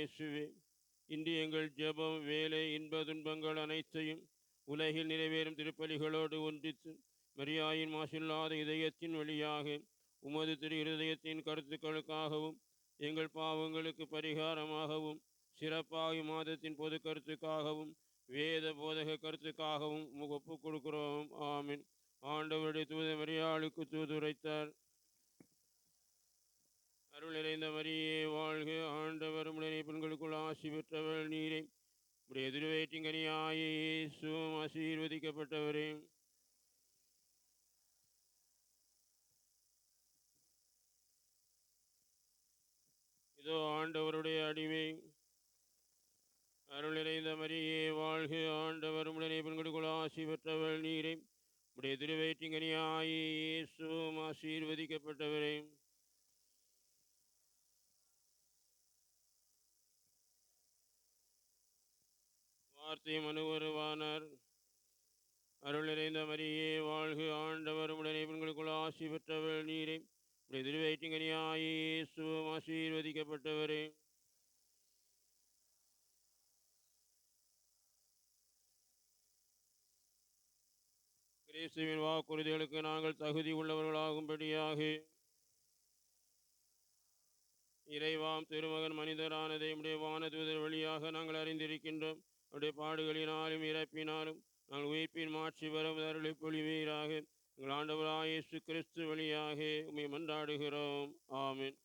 இயேசுவே, இன்று எங்கள் ஜெபம், வேலை, இன்ப துன்பங்கள் அனைத்தையும் உலகில் நிறைவேறும் திருப்பலிகளோடு ஒன்றித்து மரியாயின் மாசில்லாத இதயத்தின் வழியாக உமது திரு இருதயத்தின் கருத்துக்களுக்காகவும் எங்கள் பாவங்களுக்கு பரிகாரமாகவும் சிறப்பாக மாதத்தின் பொது கருத்துக்காகவும் வேத போதக கருத்துக்காகவும் ஒப்புக் கொடுக்கிறோம். ஆமீன். ஆண்டவருடைய தூத மரியாளுக்கு தூதுரைத்தார். அருள் நிறைந்த மரியே வாழ்க, ஆண்டவர் உடனே பெண்களுக்குள் ஆசி பெற்றவள் நீரே. உடைய திருவயிற்றின்கனியாய இயேசுவும் ஆசீர்வதிக்கப்பட்டவரே. இதோ ஆண்டவருடைய அடிமை. அருள் நிறைந்த மரியே வாழ்க, ஆண்டவர் உடனே பெண்களுக்குள் ஆசி பெற்றவள் நீரே. உடைய திருவயிற்றின்கனியாய இயேசுவும் ஆசீர்வதிக்கப்பட்டவரே. வார்த்தை மனுவருவானார். அருள் நிறைந்த மரியே வாழ்க, ஆண்டவர் உடனே பெண்களுக்குள் ஆசி பெற்றவள் நீரே. உடைய திருவயிற்றின்கனியாய இயேசுவும் ஆசீர்வதிக்கப்பட்டவரே. கிறிஸ்துவின் வாக்குறுதிகளுக்கு நாங்கள் தகுதி உள்ளவர்களாகும்படியாக இறைவாம் திருமகன் மனிதரானதை உடைய வானதூதர் வழியாக நாங்கள் அறிந்திருக்கின்றோம். அவருடைய பாடுகளினாலும் இறப்பினாலும் நாங்கள் உயிர்ப்பின் மாட்சி வரும் அருளை பொழிவீராக. எங்கள் ஆண்டவராய் இயேசு கிறிஸ்து வழியாக உம்மை மன்றாடுகிறோம். ஆமென்.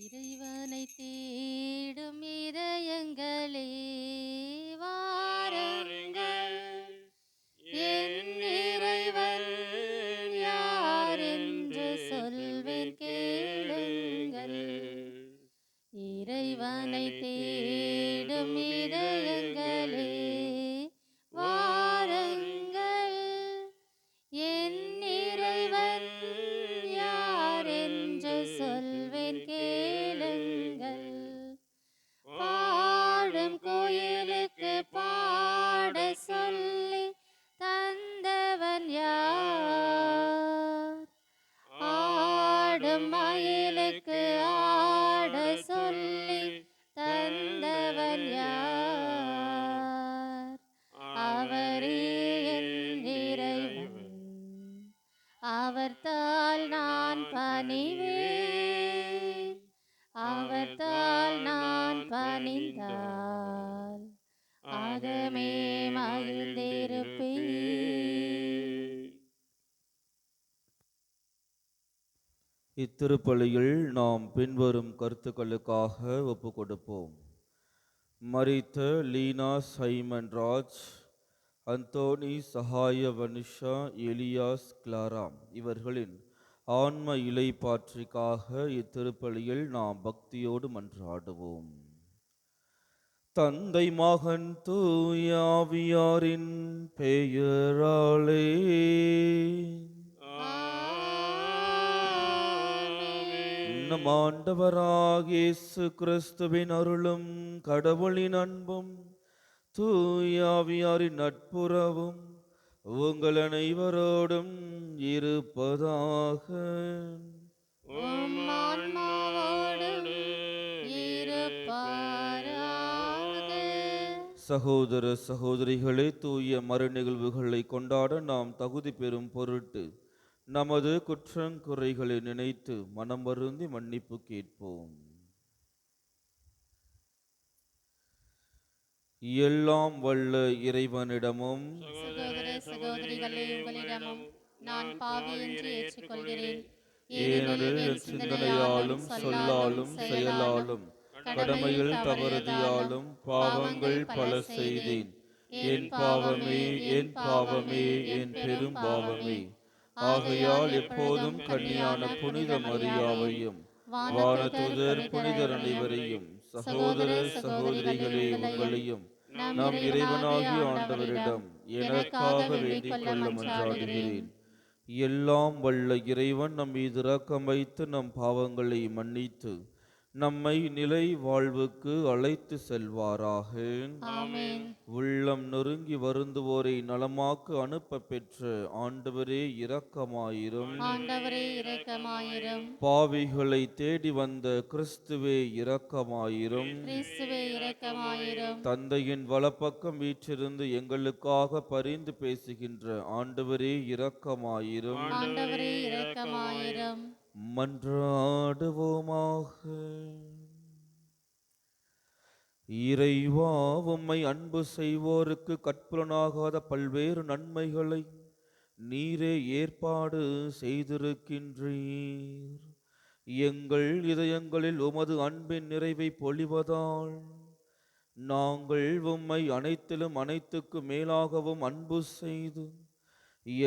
இறைவனை தேடும் இதயங்களே வாருங்கள், என் இறைவன் யார் என்று சொல்வேன் கேளுங்கள். இறைவனை தேடும் இதயங்களே வாருங்கள், என் இறைவன் யார் என்று சொல்வேன் கேளுங்கள். பாடும் கோயிலுக்கு பாட சொல்லி தந்தவன் யார்? ஆடும் மயிலுக்கு ஆட சொல்லி தந்தவன் யார்? அவரே என் இறைவன், அவர்தால் நான் பணிவேன், அவர்தால் நான் பணிந்தால் அகமே மகிழ்ந்திருப்பேன். இத்திருப்பலியில் நாம் பின்வரும் கருத்துக்களுக்காக ஒப்பு கொடுப்போம். மரித்த லீனா சைமன் ராஜ், அந்தோனி சகாய வனிஷா, எலியாஸ் கிளாரா இவர்களின் ஆன்ம இலைப்பாற்றிக்காக இத்திருப்பலியில் நாம் பக்தியோடு மன்றாடுவோம். தந்தை மகன் தூயாவியாரின் பெயராலே நம் ஆண்டவராகிய இயேசு கிறிஸ்துவின் அருளும் கடவுளின் அன்பும் தூயாவியாரின் நட்புறவும் உங்கள் அனைவரோடும் இருப்பதாக. உம் ஆன்மாவோடும் இருப்பாராக. சகோதர சகோதரிகளே, தூய மறு நிகழ்வுகளை கொண்டாட நாம் தகுதி பெறும் பொருட்டு நமது குற்றங்குறைகளை நினைத்து மனம் வருந்தி மன்னிப்பு கேட்போம். எல்லாம் வல்ல இறைவனிடமும் சகோதர சகோதரிகளே, உங்களிடமும் நான் பாவி என்று ஏற்றுக்கொள்கிறேன். ஏனெனில் என் சிந்தனையாலும் சொல்லாலும் செயலாலும் கடமையில் தவறுதியாலும் பாவங்கள் பல செய்தேன். என் பாவமே, என் பாவமே, என் பெரும் பாவமே. ஆகையால் எப்போதும் கன்னியான புனித மரியாவையும் வானதூதர் புனிதர் அனைவரையும் சகோதர சகோதரிகளே உங்களையும் நம் இறைவனாகிய ஆண்டவரிடம் எனக்காக வேண்டிக் கொள்ள மன்றாடுகிறேன். எல்லாம் வல்ல இறைவன் நம் மீது இரக்கம் வைத்து நம் பாவங்களை மன்னித்து நம்மை நிலை வாழ்வுக்கு அழைத்து செல்வாராக. ஆமென். உள்ளம் நொறுங்கி வருந்துவோரை நலமாக்க அனுப்ப பெற்ற ஆண்டவரே இரக்கமாயிரும். ஆண்டவரே இரக்கமாயிரும். பாவிகளை தேடி வந்த கிறிஸ்துவே இரக்கமாயிரும். கிறிஸ்துவே இரக்கமாயிரும். தந்தையின் வலப்பக்கம் வீற்றிருந்து எங்களுக்காக பரிந்து பேசுகின்ற ஆண்டவரே இரக்கமாயிரும். ஆண்டவரே இரக்கமாயிரும். மன்றாடுவோமாக. இறைவா, உம்மை அன்பு செய்வோருக்கு கற்புலனாகாத பல்வேறு நன்மைகளை நீரே ஏற்பாடு செய்திருக்கின்றீர். எங்கள் இதயங்களில் உமது அன்பின் நிறைவை பொழிவதால் நாங்கள் உம்மை அனைத்திலும் அனைத்துக்கு மேலாகவும் அன்பு செய்து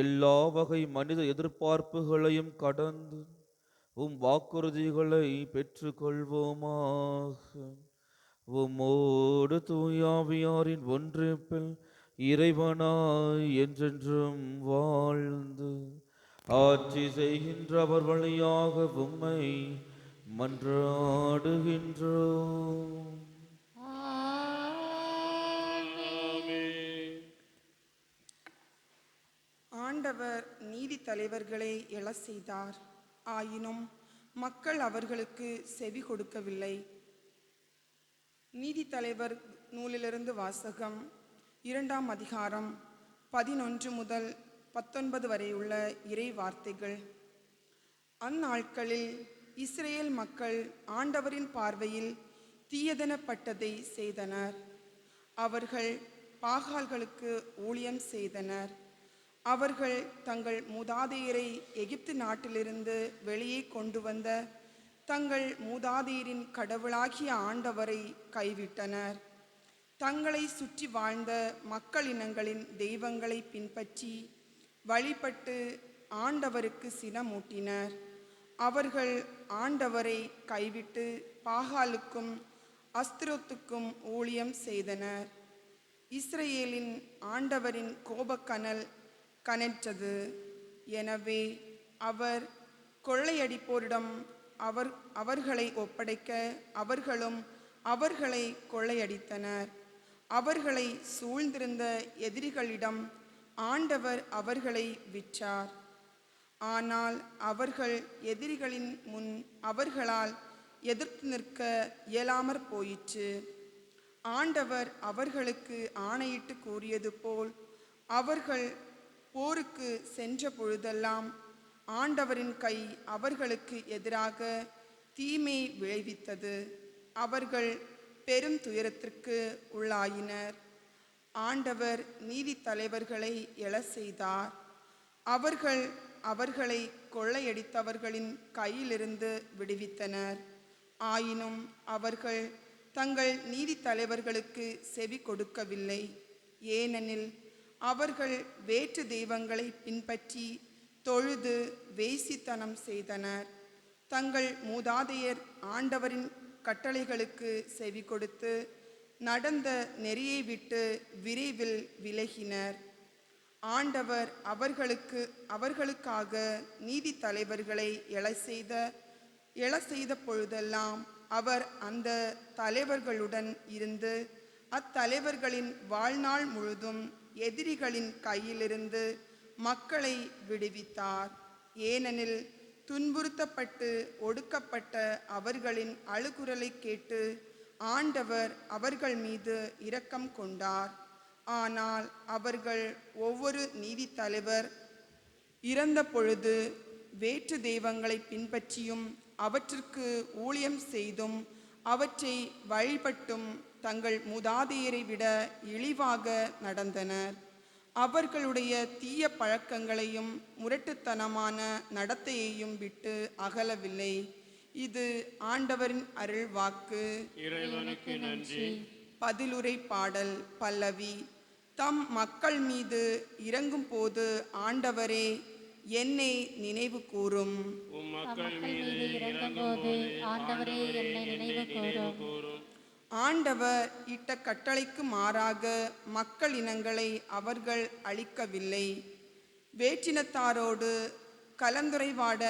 எல்லா வகை மனித எதிர்பார்ப்புகளையும் கடந்து வாக்குறுதிகளை பெற்றுக்கொள்வோமாக. உம்மோடு தூயாவியாரின் ஒன்றிப்பில் இறைவனாய் என்றென்றும் வாழ்ந்து ஆட்சி செய்கின்றவர் வழியாக உம்மை மன்றாடுகின்றோம். ஆண்டவர் நீதி தலைவர்களை எழச் செய்தார். ஆயினும் மக்கள் அவர்களுக்கு செவி கொடுக்கவில்லை. நீதி தலைவர் நூலிலிருந்து வாசகம். 2ஆம் அதிகாரம் 11 முதல் 19 வரையுள்ள இறை வார்த்தைகள். அந்நாட்களில் இஸ்ரேல் மக்கள் ஆண்டவரின் பார்வையில் தீயதெனப்பட்டதை செய்தனர். அவர்கள் பாகால்களுக்கு ஊழியம் செய்தனர். அவர்கள் தங்கள் மூதாதையரை எகிப்து நாட்டிலிருந்து வெளியே கொண்டு வந்த தங்கள் மூதாதையரின் கடவுளாகிய ஆண்டவரை கைவிட்டனர். தங்களை சுற்றி வாழ்ந்த மக்களினங்களின் தெய்வங்களை பின்பற்றி வழிபட்டு ஆண்டவருக்கு சினமூட்டினர். அவர்கள் ஆண்டவரை கைவிட்டு பாகாலுக்கும் அஸ்திரோத்துக்கும் ஊழியம் செய்தனர். இஸ்ரேலின் ஆண்டவரின் கோபக்கனல் கனற்றது. எனவே அவர் கொள்ளையடிப்போரிடம் அவர்களை ஒப்படைக்க அவர்களும் அவர்களை கொள்ளையடித்தனர். அவர்களை சூழ்ந்திருந்த எதிரிகளிடம் ஆண்டவர் அவர்களை விற்றார். ஆனால் அவர்கள் எதிரிகளின் முன் அவர்களால் எதிர்த்து நிற்க இயலாமற் போயிற்று. ஆண்டவர் அவர்களுக்கு ஆணையிட்டு கூறியது போல் அவர்கள் போருக்கு சென்ற பொழுதெல்லாம் ஆண்டவரின் கை அவர்களுக்கு எதிராக தீமை விளைவித்தது. அவர்கள் பெரும் துயரத்திற்கு உள்ளாயினர். ஆண்டவர் நீதி தலைவர்களை எழச் செய்தார். அவர்கள் அவர்களை கொள்ளையடித்தவர்களின் கையிலிருந்து விடுவித்தனர். ஆயினும் அவர்கள் தங்கள் நீதி தலைவர்களுக்கு செவி கொடுக்கவில்லை. ஏனெனில் அவர்கள் வேற்று தெய்வங்களை பின்பற்றி தொழுது வேசித்தனம் செய்தனர். தங்கள் மூதாதையர் ஆண்டவரின் கட்டளைகளுக்கு செவி கொடுத்து நடந்த நெறியை விட்டு விரைவில் விலகினர். ஆண்டவர் அவர்களுக்காக நீதி தலைவர்களை எழ செய்த பொழுதெல்லாம் அவர் அந்த தலைவர்களுடன் இருந்து அத்தலைவர்களின் வாழ்நாள் முழுதும் எதிரிகளின் கையிலிருந்து மக்களை விடுவித்தார். ஏனெனில் துன்புறுத்தப்பட்டு ஒடுக்கப்பட்ட அவர்களின் அழுகுரலை கேட்டு ஆண்டவர் அவர்கள் மீது இரக்கம் கொண்டார். ஆனால் அவர்கள் ஒவ்வொரு நீதி தலைவர் இறந்த பொழுது வேற்று தெய்வங்களை பின்பற்றியும் அவற்றிற்கு ஊழியம் செய்தும் அவற்றை வழிபட்டும் தங்கள் மூதாதையரை விட இழிவாக நடந்தனர். அவர்களுடைய தீய பழக்கங்களையும் முரட்டுத்தனமான நடத்தையையும் விட்டு அகலவில்லை. இது ஆண்டவரின் அருள் வாக்கு. இறைவனுக்கு நன்றி. பதிலுரை பாடல் பல்லவி. தம் மக்கள் மீது இறங்கும் போது ஆண்டவரே என்னை நினைவு கூரும். உம் மக்கள் மீது இறங்கும்போது ஆண்டவரே என்னை நினைவு கூரும். ஆண்டவர் இட்ட கட்டளைக்கு மாறாக மக்கள் இனங்களை அவர்கள் அழிக்கவில்லை. வேற்றினத்தாரோடு கலந்துரைவாட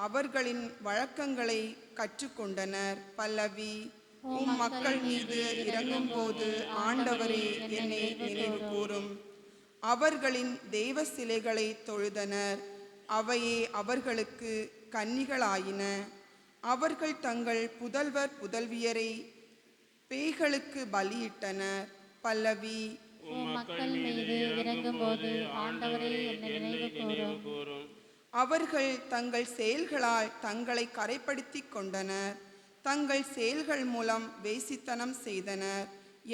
அவர்களின் வழக்கங்களை கற்றுக்கொண்டனர். பல்லவி. உம் மக்கள் மீது இறங்கும்போது ஆண்டவரே என்னை நினைவு கூரும். அவர்களின் தெய்வ சிலைகளை தொழுதனர், அவையே அவர்களுக்கு கன்னிகளாயின. அவர்கள் தங்கள் புதல்வர் புதல்வியரை பேய்களுக்கு பலியிட்டனர். பல்லவி. உம் மக்கள் மீது இறங்கும்போது ஆண்டவரே என்னை நினைவு கூரும். அவர்கள் தங்கள் செயல்களால் தங்களை கரைப்படுத்திக் கொண்டனர், தங்கள் செயல்கள் மூலம் வேசித்தனம் செய்தனர்.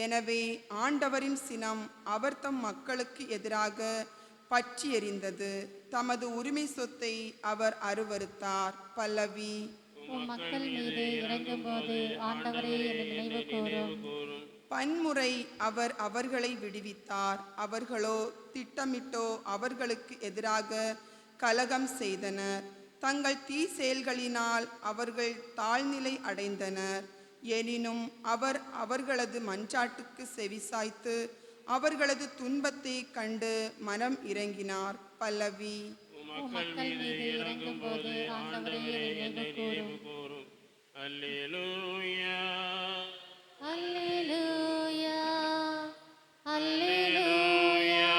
எனவே ஆண்டவரின் சினம் அவர் தம் மக்களுக்கு எதிராக பற்றி எரிந்தது, தமது உரிமை சொத்தை அவர் அருவருத்தார். பல்லவி. உம் மக்கள் மீது இறங்கும்போது ஆண்டவரே என்னை நினைவு கூரும். பன்முறை அவர் அவர்களை விடுவித்தார், அவர்களோ திட்டமிட்டோ அவர்களுக்கு எதிராக கலகம் செய்தனர். தங்கள் தீ செயல்களினால் அவர்கள் தாழ்நிலை அடைந்தனர். எனினும் அவர் அவர்களது மன்றாட்டுக்கு செவிசாய்த்து அவர்களது துன்பத்தை கண்டு மனம் இறங்கினார். பல்லவி. உம் மக்கள் மீது இறங்கும்போது ஆண்டவரே என்னை நினைவு கூரும். அல்லேலூயா அல்லேலூயா அல்லேலூயா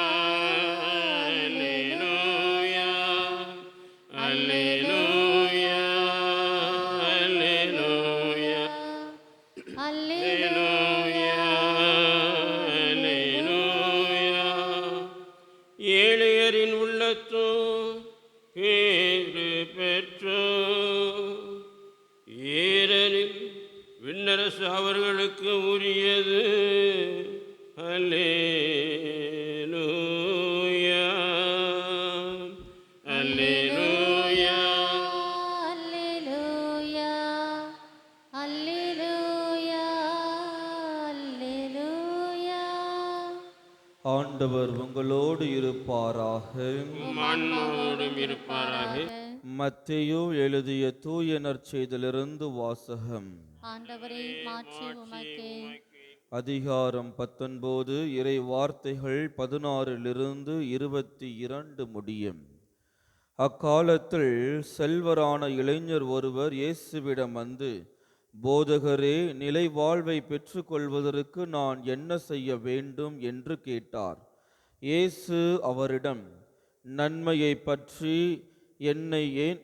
அல்லேலூயா அல்லேலூயா அல்லேலூயா அல்லேலூயா அல்லேலூயா. ஏழையரின் உள்ளத்தோ பேறு பெற்றோ, ஏனெனில் விண்ணரசு அவர்களுக்கு உரியது. அல்லேலூயா அல்லேலூயா அல்லேலூயா அல்லேலூயா அல்லேலூயா. ஆண்டவர் உங்களோடு இருப்பாராக. உம் ஆன்மாவோடும் இருப்பாராக. மத்தேயு எழுதிய தூய நற்செய்தியிலிருந்து வாசகம். ஆண்டவரே மாற்றி உமக்கே. அதிகாரம் 19, இறை வார்த்தைகள் 16 22 முடியும். அக்காலத்தில் செல்வரான இளைஞர் ஒருவர் இயேசுவிடம் வந்து, போதகரே, நிலை வாழ்வை பெற்றுக்கொள்வதற்கு நான் என்ன செய்ய வேண்டும் என்று கேட்டார். இயேசு அவரிடம், நன்மையை பற்றி என்னை ஏன்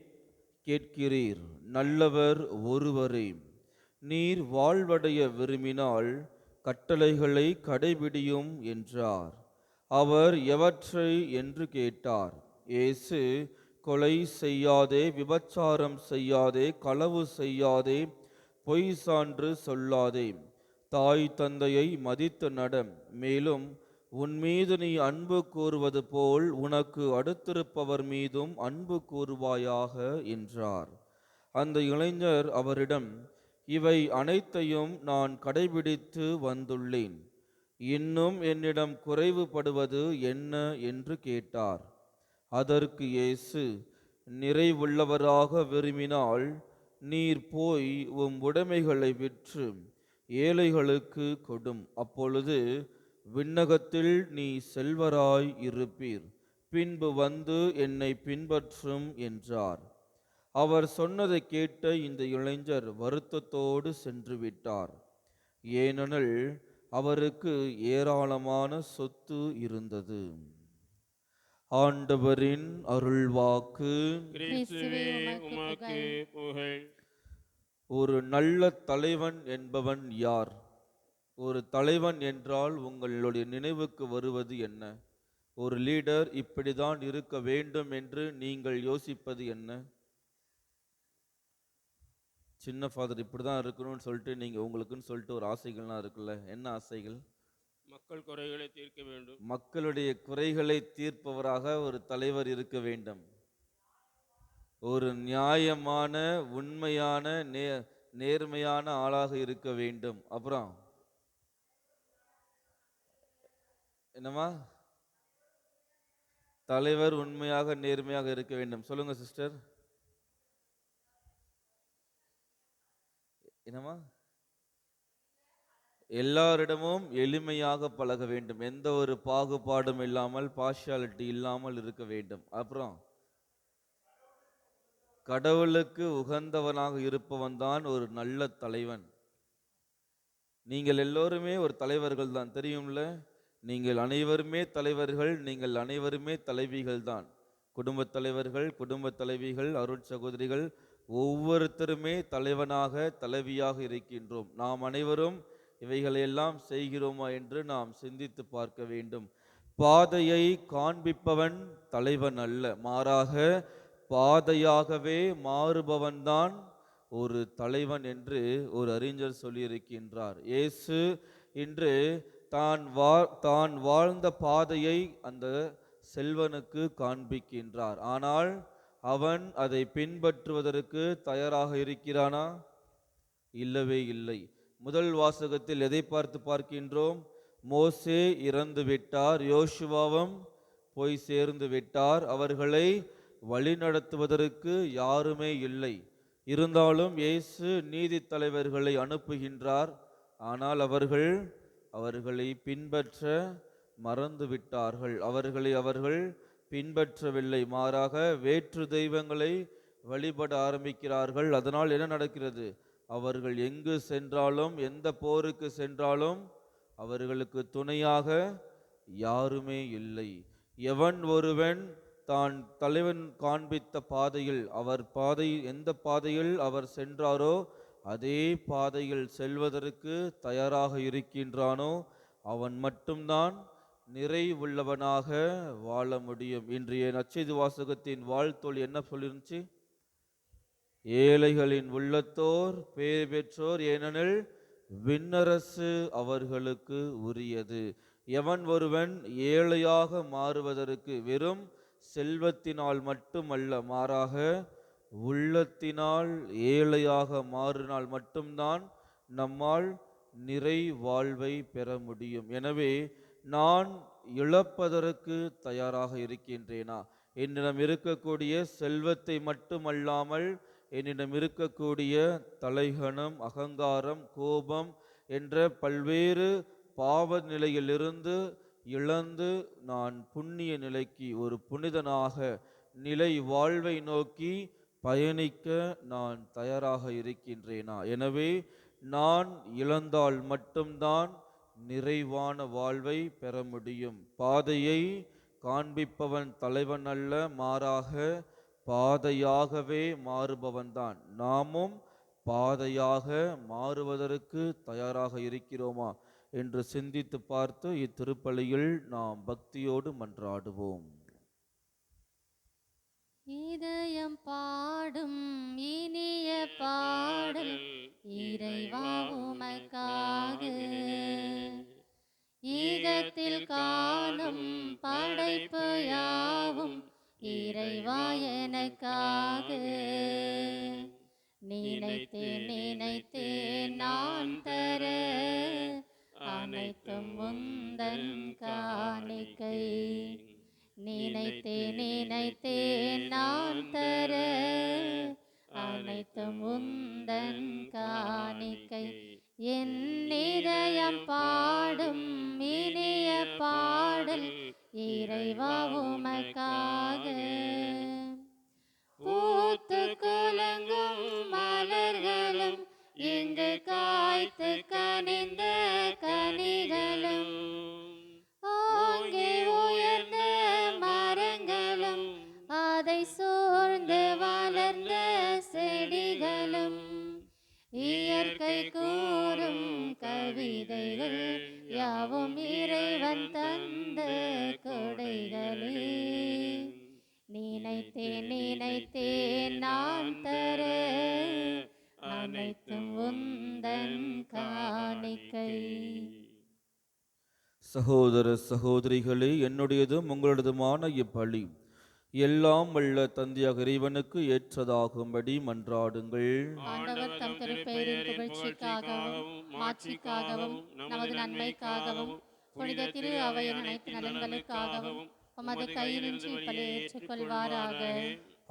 கேட்கிறீர்? நல்லவர் ஒருவரே. நீர் வாழ்வடைய விரும்பினால் கட்டளைகளை கடைபிடியும் என்றார். அவர் எவற்றை என்று கேட்டார். இயேசு, கொலை செய்யாதே, விபச்சாரம் செய்யாதே, களவு செய்யாதே, பொய் சான்று சொல்லாதே, தாய் தந்தையை மதித்து நட, மேலும் உன்மீது நீ அன்பு கூறுவது போல் உனக்கு அடுத்திருப்பவர் மீதும் அன்பு கூறுவாயாக என்றார். அந்த இளைஞர் அவரிடம், இவை அனைத்தையும் நான் கடைபிடித்து வந்துள்ளேன். இன்னும் என்னிடம் குறைவுபடுவது என்ன என்று கேட்டார். அதற்கு இயேசு, நிறைவுள்ளவராக விரும்பினால் நீர் போய் உம் உடைமைகளை விற்று ஏழைகளுக்கு கொடும். அப்பொழுது விண்ணகத்தில் நீ செல்வராய் இருப்பீர். பின்பு வந்து என்னை பின்பற்றும் என்றார். அவர் சொன்னதை கேட்ட இந்த இளைஞர் வருத்தத்தோடு சென்று விட்டார். ஏனெனில் அவருக்கு ஏராளமான சொத்து இருந்தது. ஆண்டவரின் அருள்வாக்கு. கிறிஸ்துவே உமக்கு புகழ். ஒரு நல்ல தலைவன் என்பவன் யார்? ஒரு தலைவன் என்றால் உங்களுடைய நினைவுக்கு வருவது என்ன? ஒரு லீடர் இப்படிதான் இருக்க வேண்டும் என்று நீங்கள் யோசிப்பது என்ன? சின்ன ஃபாதர் இப்படி தான் இருக்கணும்னு சொல்லிட்டு நீங்கள் உங்களுக்குன்னு சொல்லிட்டு ஒரு ஆசைகள்லாம் இருக்குல்ல, என்ன ஆசைகள்? மக்கள் குறைகளை தீர்க்க வேண்டும். மக்களுடைய குறைகளை தீர்ப்பவராக ஒரு தலைவர் இருக்க வேண்டும். ஒரு நியாயமான, உண்மையான, நேர்மையான ஆளாக இருக்க வேண்டும். அப்புறம் என்னம்மா? தலைவர் உண்மையாக நேர்மையாக இருக்க வேண்டும். சொல்லுங்க சிஸ்டர். என்னம்மா? எல்லாரிடமும் எளிமையாக பழக வேண்டும். எந்த ஒரு பாகுபாடும் இல்லாமல், பார்ஷியாலிட்டி இல்லாமல் இருக்க வேண்டும். அப்புறம் கடவுளுக்கு உகந்தவனாக இருப்பவன் தான் ஒரு நல்ல தலைவன். நீங்கள் எல்லோருமே ஒரு தலைவர்கள் தான், தெரியும்ல? நீங்கள் அனைவருமே தலைவர்கள், நீங்கள் அனைவருமே தலைவிகள் தான். குடும்பத் தலைவர்கள், குடும்பத் தலைவிகள், அருட்சகோதரிகள் ஒவ்வொருத்தருமே தலைவனாக தலைவியாக இருக்கின்றோம். நாம் அனைவரும் இவைகளையெல்லாம் செய்கிறோமா என்று நாம் சிந்தித்து பார்க்க வேண்டும். பாதையை காண்பிப்பவன் தலைவன் அல்ல, மாறாக பாதையாகவே மாறுபவன்தான் ஒரு தலைவன் என்று ஒரு அறிஞர் சொல்லியிருக்கின்றார். இயேசு இன்று தான் வாழ்ந்த பாதையை அந்த செல்வனுக்கு காண்பிக்கின்றார். ஆனால் அவன் அதை பின்பற்றுவதற்கு தயாராக இருக்கிறானா? இல்லவே இல்லை. முதல் வாசகத்தில் எதை பார்க்கின்றோம்? மோசே இறந்து விட்டார், யோசுவாவும் போய் சேர்ந்து விட்டார், அவர்களை வழிநடத்துவதற்கு யாருமே இல்லை. இருந்தாலும் இயேசு நீதி தலைவர்களை அனுப்புகின்றார். ஆனால் அவர்களை பின்பற்ற மறந்து விட்டார்கள். அவர்கள் பின்பற்றவில்லை, மாறாக வேற்று தெய்வங்களை வழிபட ஆரம்பிக்கிறார்கள். அதனால் என்ன நடக்கிறது? அவர்கள் எங்கு சென்றாலும், எந்த போருக்கு சென்றாலும் அவர்களுக்கு துணையாக யாருமே இல்லை. எவன் ஒருவன் தான் தலைவன் காண்பித்த பாதையில், எந்த பாதையில் அவர் சென்றாரோ அதே பாதையில் செல்வதற்கு தயாராக இருக்கின்றானோ அவன் மட்டும்தான் நிறைவுள்ளவனாக வாழ முடியும். இன்றைய நற்செய்தி வாசகத்தின் வாழ்த்தொழி என்ன சொல்லிருந்துச்சு? ஏழைகளின் உள்ளத்தோர் பேர் பெற்றோர், ஏனெனில் விண்ணரசு அவர்களுக்கு உரியது. எவன் ஒருவன் ஏழையாக மாறுவதற்கு வெறும் செல்வத்தினால் மட்டுமல்ல, மாறாக உள்ளத்தினால் ஏழையாக மாறினால் மட்டும்தான் நம்மால் நிறை வாழ்வை பெற முடியும். எனவே நான் இழப்பதற்கு தயாராக இருக்கின்றேனா? என்னிடம் இருக்கக்கூடிய செல்வத்தை மட்டுமல்லாமல் என்னிடம் இருக்கக்கூடிய தலைகணம், அகங்காரம், கோபம் என்ற பல்வேறு பாவ நிலையிலிருந்து இழந்து நான் புண்ணிய நிலைக்கு, ஒரு புனிதனாக நிலை வாழ்வை நோக்கி பயணிக்க நான் தயாராக இருக்கின்றேனா? எனவே நான் இழந்தால் மட்டும்தான் நிறைவான வாழ்வை பெற முடியும். பாதையை காண்பிப்பவன் தலைவன் அல்ல, மாறாக பாதையாகவே மாறுபவன்தான். நாமும் பாதையாக மாறுவதற்கு தயாராக இருக்கிறோமா என்று சிந்தித்து பார்த்து இத்திருப்பலியில் நாம் பக்தியோடு மன்றாடுவோம். இதயம் பாடும் இனிய பாடல் இறைவா உமக்காக, ஈகத்தில் காணும் படைப்பு யாவும் இறைவா எனக்காக. நினைத்தேன் நான் தர அனைத்தும் உந்தன் காணிக்கை. நினைத்தேன் நான் தர அனைத்தும் உந்தன் காணிக்கை. என் இதயம் பாடும் இனிய பாடல் இறைவா உமக்காக. பூத்து குலங்கும் மலர்களும் இங்கு காய்த்து கனிந்த கனிகளும், ஓங்கி உயர்ந்த மரங்களும் அதை சூழ்ந்து வளர்ந்த செடிகளும், இயற்கை கூறும் கவிதைகள் யாவும் இறைவன் தந்த கொடைகளே. நினைத்தேன் நான் தர அனைத்தும் உந்தன் காணிக்கை. சகோதர சகோதரிகளே, என்னுடையதும் உங்களதுமான இப்பலி எல்லாம் வல்ல தந்தையாக இறைவனுக்கு ஏற்றதாகும்படி மன்றாடுங்கள். ஆண்டவர் தம் திருப்பெயரின் புகழ்ச்சிக்காகவும் மாட்சிக்காகவும் நமது நன்மைக்காகவும் புனித திரு அவையின் அனைத்து நலன்களுக்காகவும் உமது கையினின்று இப்பலி ஏற்றுக்கொள்வாராக.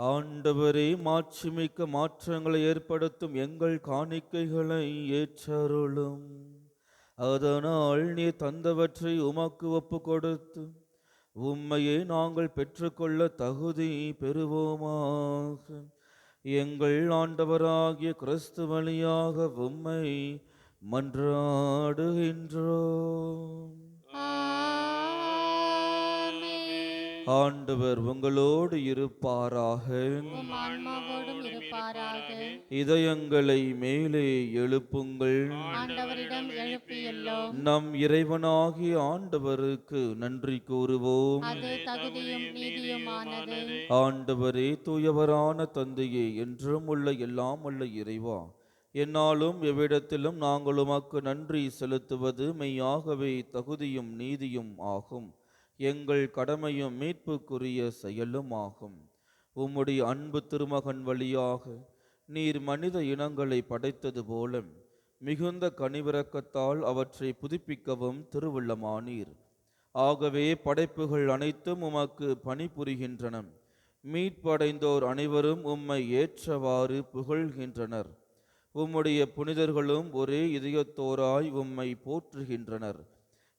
ஆண்டவரே, மாட்சிமிக்க மாற்றங்களை ஏற்படுத்தும் எங்கள் காணிக்கைகளை ஏற்றருளும். அதனால் நீ தந்தவற்றை உமக்கு ஒப்பு கொடுத்து உம்மையே நாங்கள் பெற்றுக்கொள்ள தகுதி பெறுவோமாக. எங்கள் ஆண்டவராகிய கிறிஸ்து வழியாக உம்மை மன்றாடுகின்றோம். ஆமென். ஆண்டவர் உங்களோடு இருப்பாராக. உம் ஆன்மாவோடும் இருப்பாராக. இதயங்களை மேலே எழுப்புங்கள். ஆண்டவரிடம் எழுப்பியுள்ளோம். நம் இறைவனாகிய ஆண்டவருக்கு நன்றி கூறுவோம். அது தகுதியும் நீதியுமானது. ஆண்டவரே, தூயவரான தந்தையே, என்றும் உள்ள எல்லாம் உள்ள இறைவா, என்னாலும் எவ்விடத்திலும் நாங்கள் உமக்கு நன்றி செலுத்துவது மெய்யாகவே தகுதியும் நீதியும் ஆகும். எங்கள் கடமையும் மீட்புக்குரிய செயலும் ஆகும். உம்முடைய அன்பு திருமகன் வழியாக நீர் மனித இனங்களை படைத்தது போல மிகுந்த கனிவிரக்கத்தால் அவற்றை புதுப்பிக்கவும் திருவுள்ளமானீர். ஆகவே படைப்புகள் அனைத்தும் உமக்கு பணிபுரிகின்றன. மீட்படைந்தோர் அனைவரும் உம்மை ஏற்றவாறு புகழ்கின்றனர். உம்முடைய புனிதர்களும் ஒரே இதயத்தோராய் உம்மை போற்றுகின்றனர்.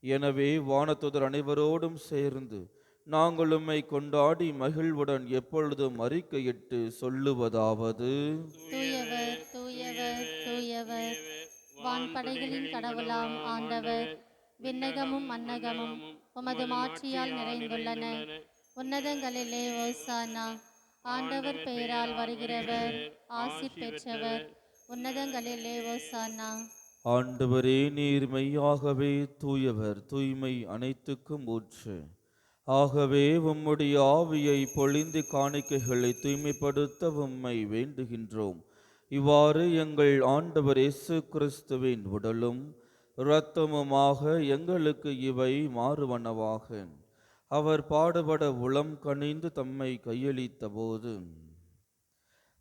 எனவே வானத்துதர் அனைவரோடும் சேர்ந்து நாங்கள் உம்மை கொண்டாடி மகிழ்வுடன் எப்பொழுதும் அறிக்கையிட்டு சொல்லுவதாவது: தூயவர், தூயவர், தூயவர், வான்படைகளின் கடவுளாம் ஆண்டவர். விண்ணகமும் மன்னகமும் உமது மாட்சியால் நிறைந்துள்ளன. உன்னதங்களிலே ஓசானா. ஆண்டவர் பெயரால் வருகிறவர் ஆசி பெற்றவர். உன்னதங்களிலே ஓசானா. ஆண்டவரே, நீர் மெய்யாகவே தூயவர், தூய்மை அனைத்துக்கும் ஊற்று. ஆகவே உம்முடைய ஆவியை பொழிந்து காணிக்கைகளை தூய்மைப்படுத்த உம்மை வேண்டுகின்றோம். இவ்வாறு எங்கள் ஆண்டவர் இயேசு கிறிஸ்துவின் உடலும் இரத்தமுமாக எங்களுக்கு இவை மாறுவனவாக. அவர் பாடுபட உளம் கனிந்து தம்மை கையளித்த போது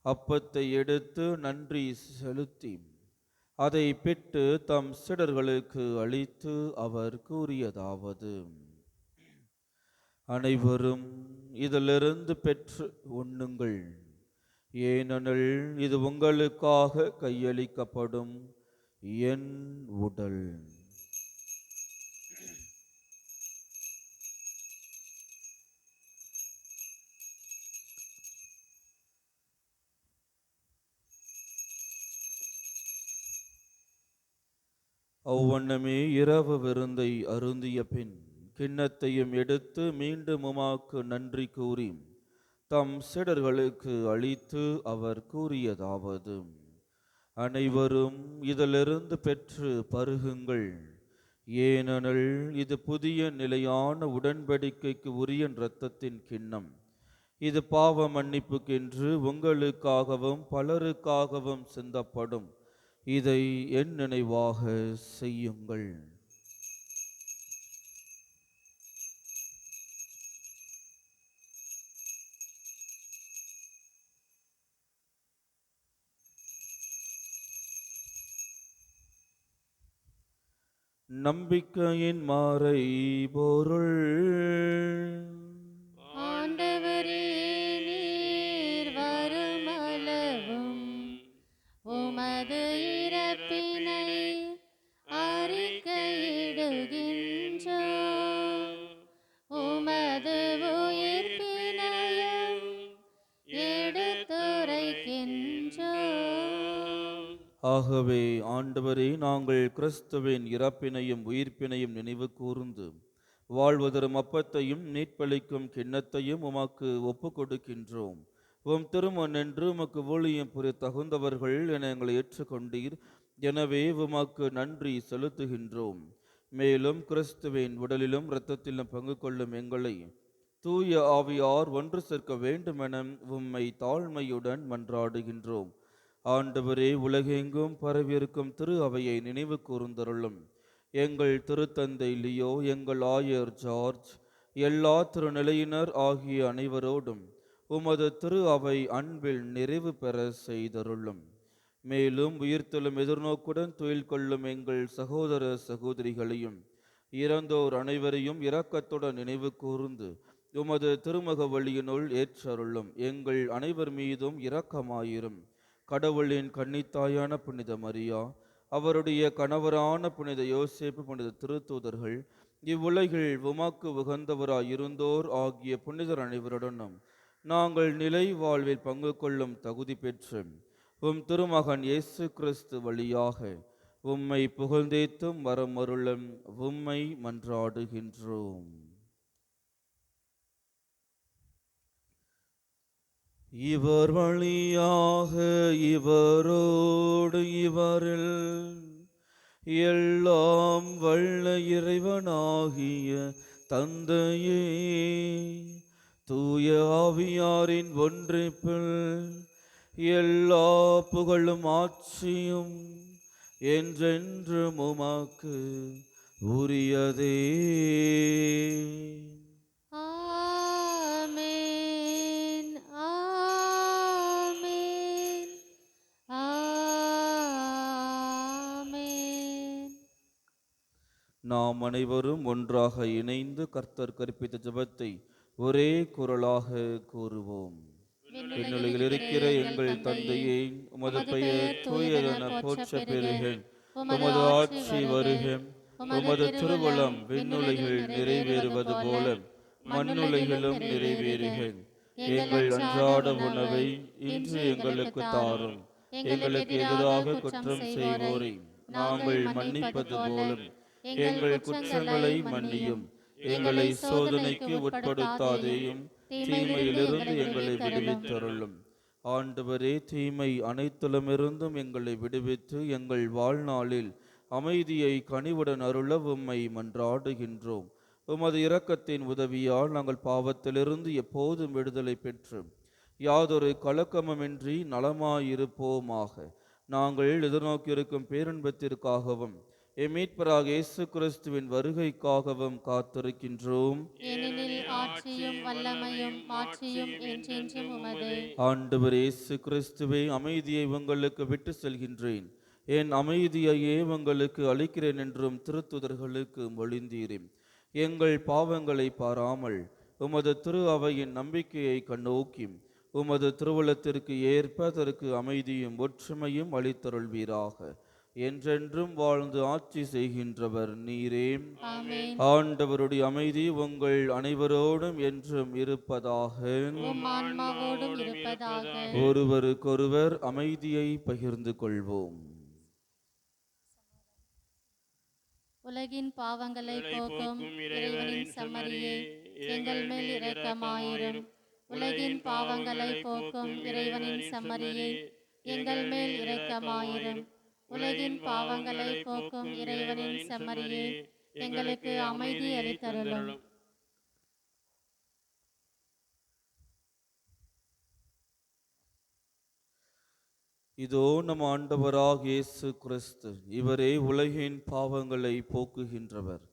அப்பத்தை எடுத்து நன்றி செலுத்தி அதை பிட்டு தம் சீடர்களுக்கு அளித்து அவர் கூறியதாவது: அனைவரும் இதிலிருந்து பெற்று உண்ணுங்கள். ஏனெனில் இது உங்களுக்காக கையளிக்கப்படும் என் உடல். அவ்வண்ணமே இரவு விருந்தை அருந்திய பின் கிண்ணத்தையும் எடுத்து மீண்டும் உமக்கு நன்றி கூறி தம் சீடர்களுக்கு அளித்து அவர் கூறியதாவது: அனைவரும் இதிலிருந்து பெற்று பருகுங்கள். ஏனெனில் இது புதிய நிலையான உடன்படிக்கைக்கு உரிய இரத்தத்தின் கிண்ணம். இது பாவ மன்னிப்புக்கென்று உங்களுக்காகவும் பலருக்காகவும் சிந்தப்படும். இதை என் நினைவாக செய்யுங்கள். நம்பிக்கையின் மாறை பொருள். ஆண்டவரே, நீர் வருமளவும் உமது இறப்பினை அறிக்கையிடுகின்றோம். உமது உயிர்ப்பினையும் எடுத்துரைக்கின்றோம். ஆகவே ஆண்டவரே, நாங்கள் கிறிஸ்துவின் இறப்பினையும் உயிர்ப்பினையும் நினைவு கூர்ந்து வாழ்வதரும் அப்பத்தையும் மீட்பளிக்கும் கிண்ணத்தையும் உமக்கு ஒப்பு கொடுக்கின்றோம். உம் திருமண் என்று உமக்கு ஊழியம் புரிய தகுந்தவர்கள் என எங்களை ஏற்றுக்கொண்டீர். எனவே உமக்கு நன்றி செலுத்துகின்றோம். மேலும் கிறிஸ்துவின் உடலிலும் இரத்தத்திலும் பங்கு கொள்ளும் எங்களை தூய ஆவியார் ஒன்று சேர்க்க வேண்டுமென உம்மை தாழ்மையுடன் மன்றாடுகின்றோம். ஆண்டவரே, உலகெங்கும் பரவியிருக்கும் திரு அவையை நினைவு கூர்ந்தருளும். எங்கள் திருத்தந்தை லியோ, எங்கள் ஆயர் ஜார்ஜ், எல்லா திருநிலையினர் ஆகிய அனைவரோடும் உமது திரு அவை அன்பில் நிறைவு பெற செய்தருளும். மேலும் உயிர்த்தெழும் எதிர்நோக்குடன் துயில் கொள்ளும் எங்கள் சகோதர சகோதரிகளையும் இறந்தோர் அனைவரையும் இரக்கத்துடன் நினைவு கூர்ந்து உமது திருமுக வழியினுள் ஏற்றருளும். எங்கள் அனைவர் மீதும் இரக்கமாயிரும். கடவுளின் கன்னித்தாயான புனித மரியா, அவருடைய கணவரான புனித யோசேப்பு, புனித திருத்தூதர்கள், இவ்வுலகில் உமக்கு உகந்தவராய் இருந்தோர் ஆகிய புனிதர் அனைவருடனும் நாங்கள் நிலை வாழ்வில் பங்கு கொள்ளும் தகுதி பெற்று உம் திருமகன் இயேசு கிறிஸ்து வழியாக உம்மை புகழ்ந்தேத்தும் வரமருளும் உம்மை மன்றாடுகின்றோம். இவர் வழியாக இவரோடு இவரில் எல்லாம் வல்ல இறைவனாகிய தந்தையே, தூய ஆவியாரின் ஒன்றிப்பில் எல்லா புகழும் ஆட்சியும் என்றென்றும் உமக்கு உரியதே. ஆமென், ஆமென், ஆமென். நாம் அனைவரும் ஒன்றாக இணைந்து கர்த்தர் கற்பித்த ஜெபத்தை ஒரே குரலாக கூறுவோம். விண்ணுலகில் இருக்கிற எங்கள் தந்தையே, உமது பெயர் தூயதென போற்ற பெறுக. உமது ஆட்சி வருக. உமது திருவுளம் விண்ணுலகில் நிறைவேறுவது போல மண்ணுலகிலும் நிறைவேறுக. எங்கள் அன்றாட உணவை இன்று எங்களுக்கு தாரும். எங்களுக்கு எதிராக குற்றம் செய்வோரை நாங்கள் மன்னிப்பது போலும் எங்கள் குற்றங்களை மன்னியும். எங்களை சோதனைக்கு உட்படுத்தாதேயும், தீமையிலிருந்து எங்களை விடுவித்தருளும். ஆண்டவரே, தீமை அனைத்திலுமிருந்தும் எங்களை விடுவித்து எங்கள் வாழ்நாளில் அமைதியை கனிவுடன் அருள உம்மை மன்றாடுகின்றோம். உமது இரக்கத்தின் உதவியால் நாங்கள் பாவத்திலிருந்து எப்போதும் விடுதலை பெற்று யாதொரு கலக்கமுமின்றி நலமாயிருப்போமாக. நாங்கள் எதிர்நோக்கியிருக்கும் பேரின்பத்திற்காகவும் மீட்பராக இயேசு கிறிஸ்துவின் வருகைக்காகவும் காத்திருக்கின்றோம். ஏனெனில் ஆட்சியும் வல்லமையும் மாட்சியும் என்றென்றும் உமதே. ஆண்டவர் இயேசு கிறிஸ்துவே, அமைதியை உங்களுக்கு விட்டு செல்கின்றேன், என் அமைதியையே உங்களுக்கு அளிக்கிறேன் என்றும் திருத்துதர்களுக்கு மொழிந்தீரேன். எங்கள் பாவங்களை பாராமல் உமது திரு அவையின் நம்பிக்கையை கண்ணோக்கி உமது திருவுளத்திற்கு ஏற்ப அதற்கு அமைதியும் ஒற்றுமையும் அளித்தருள்வீராக. என்றென்றும் வாழ்ந்து ஆட்சி செய்கின்றவர் நீரே. ஆமென். ஆண்டவருடைய அமைதி உங்கள் அனைவரோடும் என்றும் இருப்பதாக. உம் ஆன்மாவோடும் இருப்பதாக. ஒருவருக்கொருவர் அமைதியை பகிர்ந்து கொள்வோம். உலகின் பாவங்களை போக்கும் இறைவனின் செம்மறியே, எங்கள் மேல் இரக்கமாயிரும். உலகின் பாவங்களை போக்கும் இறைவனின் செம்மறியே, எங்கள் மேல் இரக்கமாயிரும். உலகின் பாவங்களை போக்கும் இறைவனின் செம்மறியே, எங்களுக்கு அமைதி அளித்தருளும். இதோ நம் ஆண்டவராகிய இயேசு கிறிஸ்து, இவரே உலகின் பாவங்களை போக்குகின்றவர்.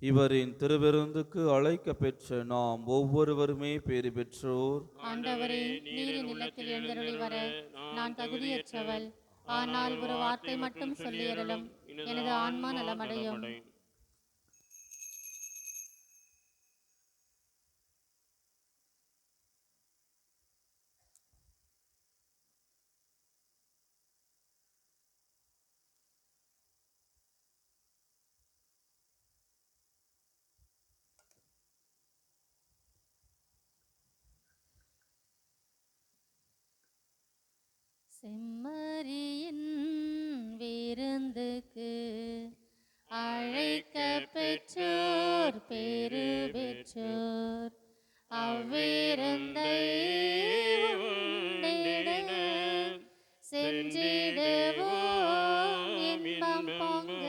இவரின் திருவிருந்துக்கு அழைக்க பெற்ற நாம் ஒவ்வொருவருமே பேறு பெற்றோர். ஆண்டவரே, நீரின் இல்லத்தில் எழுந்தருளி வர நான் தகுதியற்றவள். ஆனால் ஒரு வார்த்தை மட்டும் சொல்லியருளும், எனது ஆன்மா நலமடையும். செம்மறியின் விருந்துக்கு அழைக்க பெற்றோர் பேறு பெற்றோர். அவ்விருந்தை உண்டிட சென்றிடுவோம் இன்பம் பொங்க.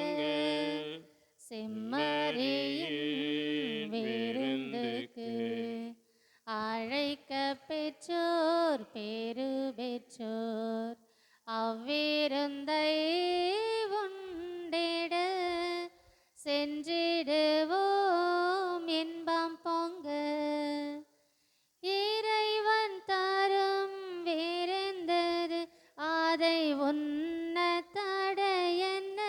செம்மறியின் விருந்துக்கு அழைக்க பெற்றோர் பேறு பெற்றோர். அவ்விருந்தை உண்டிட சென்றிடுவோம் இன்பம் பொங்க. இறைவன் தரும் விருந்தது, அதை உண்ண தடையென்ன?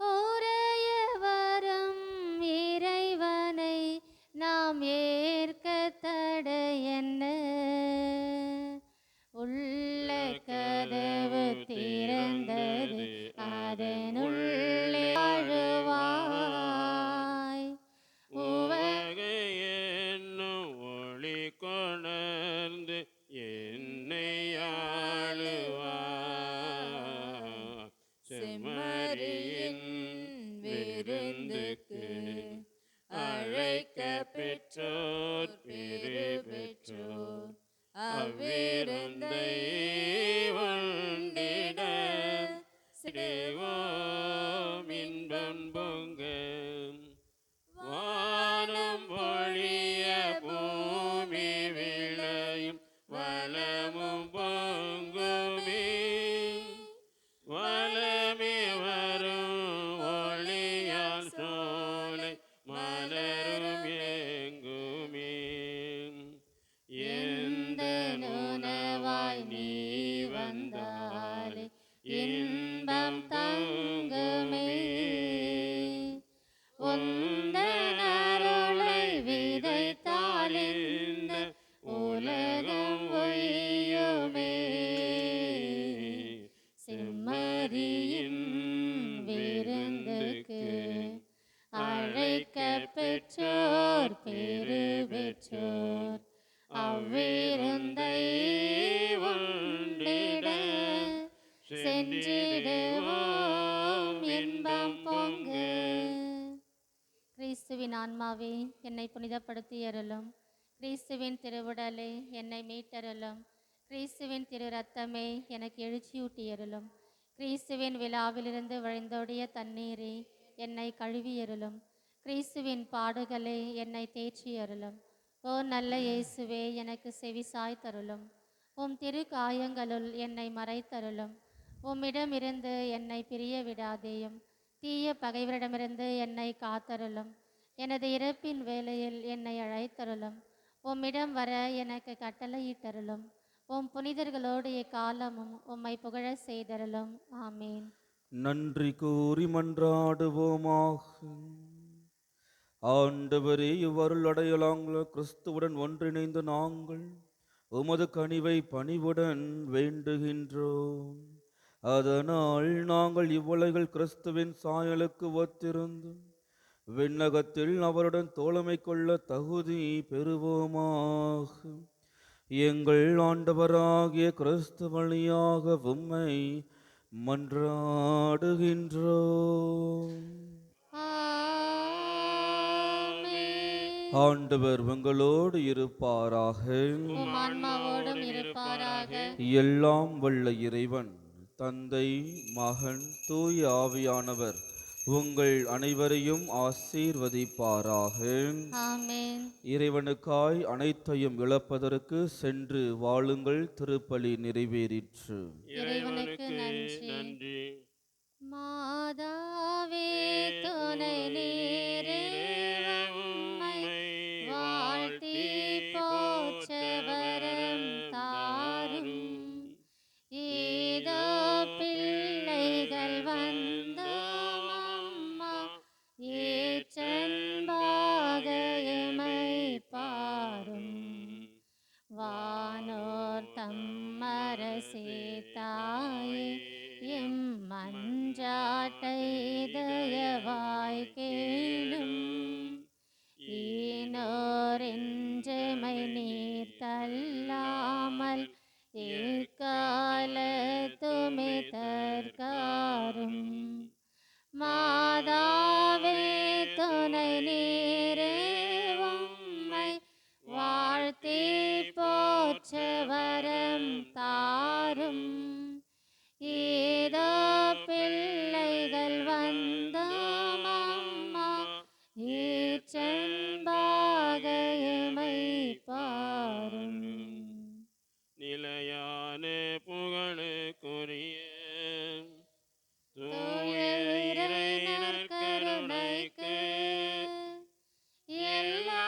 உறைய வரும் இறைவனை நாம் ஏற்க தடையென்ன? அமர்ந்து என்னை ஆளுவார். செம்மறியின் விருந்துக்கு அழைக்க பெற்றோர் பேறு பெற்றோர். அவ்விருந்தை உண்டிட சிடுவோம் இன்பம் பொங்க. வானம் பொழிய பூமி விளையும் வளமும் பொங்குமே. வளமே வரும் ஒளியால் சோலை மலரும் எங்குமே. எந்த உணவாய் நீ வந்தாலே இன்பம் தங்குமே. உந்தன் அருளை விதைத்தால் இந்த உலகம் ஒய்யுமே. செம்மறியின் விருந்துக்கு அழைக்க பெற்றோர் பேறு பெற்றோர். அவ்விருந்தை உண்டிட சென்றிடுவோம் இன்பம் பொங்க. கிறிஸ்துவின் ஆன்மாவே என்னை புனிதப்படுத்தி அருளும். கிறிஸ்துவின் திருவுடலே என்னை மீட்டருளும். கிறிஸ்துவின் திரு ரத்தமே எனக்கு எழுச்சியூட்டி அருளும். கிறிஸ்துவின் விழாவிலிருந்து வழிந்தோடிய தண்ணீரே என்னை கழுவி அருளும். கிறிஸ்துவின் பாடுகளே என்னை தேற்றி அருளும். ஓ நல்ல இயேசுவே, எனக்கு செவி சாய்த்தருளும். உம் திரு காயங்களுள் என்னை மறைத்தருளும். உம்மிடமிருந்து என்னை பிரிய விடாதேயும். தீய பகைவரிடமிருந்து என்னை காத்தருளும். எனது இறப்பின் வேளையில் என்னை அழைத்தருளும். உம்மிடம் வர எனக்கு கட்டளையிட்டருளும். உம் புனிதர்களோடு எக்காலமும் உம்மை புகழ செய்தருளும். ஆமேன். நன்றி கூறி மன்றாடுவோமாக. ஆண்டவரே, இவ்வருள் அடையலாங்கள கிறிஸ்துவுடன் ஒன்றிணைந்து நாங்கள் உமது கனிவை பணிவுடன் வேண்டுகின்றோம். அதனால் நாங்கள் இவ்வுலகில் கிறிஸ்துவின் சாயலுக்கு ஒத்திருந்து விண்ணகத்தில் அவருடன் தோழமை கொள்ள தகுதி பெறுவோமாக. எங்கள் ஆண்டவராகிய கிறிஸ்து வழியாக உம்மை மன்றாடுகின்றோம். ஆண்டவர் உங்களோடு இருப்பாராக. உம் ஆன்மாவோடும் இருப்பாராக. எல்லாம் வல்ல இறைவன் தந்தை, மகன், தூய ஆவியானவர் உங்கள் அனைவரையும் ஆசீர்வதிப்பாராக. ஆமென். இறைவனுக்காய் அனைத்தையும் இழப்பதற்கு சென்று வாழுங்கள். திருப்பலி நிறைவேறிற்று. இறைவனுக்கு நன்றி. மாதாவே துணை நீரே, உம்மை வாழ்த்தி போற்ற வரம் தாரும். ஏதோ பிள்ளைகள் வந்தோம் அம்மா, ஏற்றன்பாக எமை பாரும். வானோர் தம்மரசே தாயே, எம் மன்றாட்டை தயவாய் கேளும். ஈனோர் என்றெமை நீர் தள்ளாமல் எக்காலத்துமே தற்காரும். மாதாவே துணை நீரே, உம்மை வாழ்த்தி போற்ற வரம் தாரும். ஏதோ பிள்ளைகள் வந்தோம் அம்மா, ஏற்றன்பாக எமை பாரும். நிலையான புகழுக்குரிய தூய இறை நற்கருணைக்கு எல்லா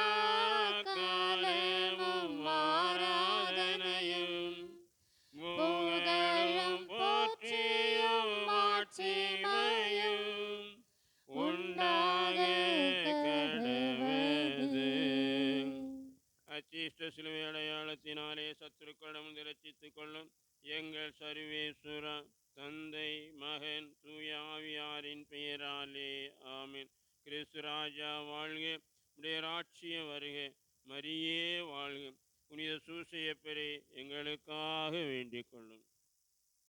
காலமும் ஆராதனையும் புகழும் போற்றியும் மாட்சிமையும் உண்டாக கடவது. அச்சிஷ்ட சிலுவை அடையாளத்தினாலே சத்துருக்களிடம் இரட்சித்துக் கொள்ளும் எங்கள் சர்வேசுரா, தந்தை, மகன், தூய ஆவியாரின் பெயராலே ஆமென். கிறிஸ்து ராஜா வாழ்க. உடைய ராட்சியம் வருக. மரியே வாழ்க. புனித சூசையப்பரே எங்களுக்காக வேண்டிக் கொள்ளும்.